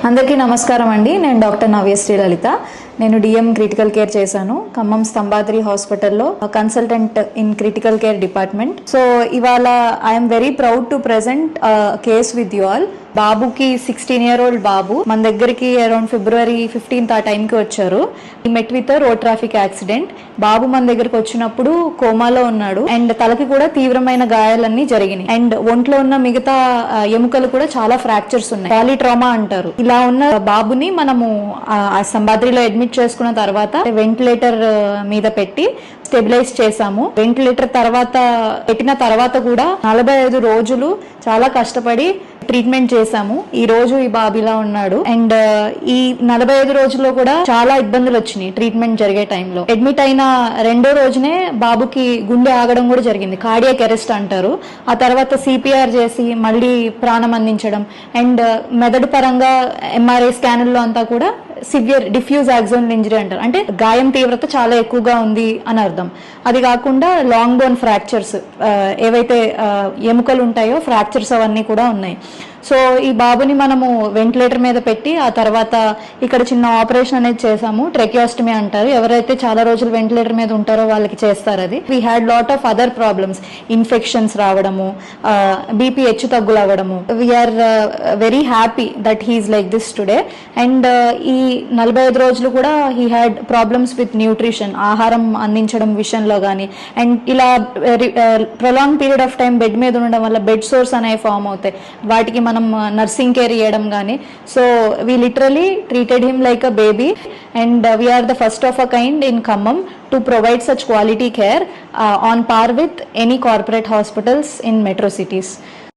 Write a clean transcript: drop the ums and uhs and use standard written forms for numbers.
అందరికీ నమస్కారం అండి. నేను డాక్టర్ నవ్య శ్రీలలిత. నేను డిఎం క్రిటికల్ కేర్ చేశాను ఖమ్మం స్తంభాద్రి హాస్పిటల్లో, consultant in critical care department. So ఇవాళ I'm very proud to present case with you all. బాబుకి 16-year-old బాబు మన దగ్గరికి అరౌండ్ February 15th ఆ టైంకి వచ్చారు. ఈ met with road traffic accident. బాబు మన దగ్గరికి వచ్చినప్పుడు కోమాలో ఉన్నాడు అండ్ తలకి కూడా తీవ్రమైన గాయాలన్నీ జరిగినాయి అండ్ ఒంట్లో ఉన్న మిగతా ఎముకలు కూడా చాలా ఫ్రాక్చర్స్ ఉన్నాయి. పాలీట్రామా అంటారు. ఇలా ఉన్న బాబుని మనము ఆ సంబాద్రిలో అడ్మిట్ చేసుకున్న తర్వాత వెంటిలేటర్ మీద పెట్టి స్టెబిలైజ్ చేశాము. వెంటిలేటర్ పెట్టిన తర్వాత కూడా 45 రోజులు చాలా కష్టపడి ట్రీట్మెంట్ చేశాము. ఈ రోజు ఈ బాబు ఇలా ఉన్నాడు అండ్ ఈ 45 రోజుల్లో కూడా చాలా ఇబ్బందులు వచ్చినాయి. ట్రీట్మెంట్ జరిగే టైంలో అడ్మిట్ అయిన రెండో రోజునే బాబుకి గుండె ఆగడం కూడా జరిగింది. కార్డియాక్ అరెస్ట్ అంటారు. ఆ తర్వాత సిపిఆర్ చేసి మళ్ళీ ప్రాణం అందించడం అండ్ మెదడు పరంగా ఎంఆర్ఐ స్కాన్లో అంతా కూడా సివియర్ డిఫ్యూజ్ యాక్సిడెంటల్ ఇంజరీ అంటారు. అంటే గాయం తీవ్రత చాలా ఎక్కువగా ఉంది అని అర్థం. అది కాకుండా లాంగ్ బోన్ ఫ్రాక్చర్స్, ఏవైతే ఎముకలు ఉంటాయో ఫ్రాక్చర్స్ అవన్నీ కూడా ఉన్నాయి. సో ఈ బాబుని మనము వెంటిలేటర్ మీద పెట్టి ఆ తర్వాత ఇక్కడ చిన్న ఆపరేషన్ అనేది చేసాము. ట్రెకియాస్టమీ అంటారు. ఎవరైతే చాలా రోజులు వెంటిలేటర్ మీద ఉంటారో వాళ్ళకి చేస్తారు అది. We had lot of other problems, infections రావడము, బీపీ హెచ్చు తగ్గులు అవ్వడము. We are very happy that he is like this today. And ఈ 45 రోజులు కూడా he had problems with nutrition, ఆహారం అందించడం విషయంలో కానీ. అండ్ ఇలా prolong period of time bed మీద ఉండడం వల్ల బెడ్ సోర్స్ అనేవి ఫామ్ అవుతాయి. వాటికి మనం నర్సింగ్ కేర్ ఇవ్వడం కానీ. So we literally treated him like a baby and we are the first of a kind in Khammam to provide such quality care on par with any corporate hospitals in metro cities.